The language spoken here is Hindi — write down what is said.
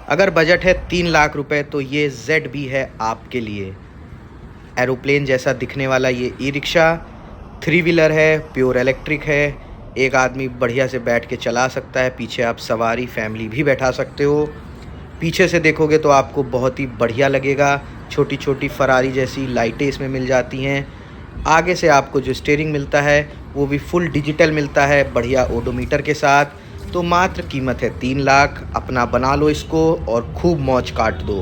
अगर बजट है 3 लाख रुपए तो ये ZB है आपके लिए। एरोप्लेन जैसा दिखने वाला ये ई रिक्शा 3 व्हीलर है, प्योर इलेक्ट्रिक है। एक आदमी बढ़िया से बैठ के चला सकता है, पीछे आप सवारी फैमिली भी बैठा सकते हो। पीछे से देखोगे तो आपको बहुत ही बढ़िया लगेगा, छोटी छोटी फरारी जैसी लाइटें इसमें मिल जाती हैं। आगे से आपको जो स्टीयरिंग मिलता है वो भी फुल डिजिटल मिलता है, बढ़िया ओडोमीटर के साथ। तो मात्र कीमत है 3 लाख। अपना बना लो इसको और खूब मौज काट दो।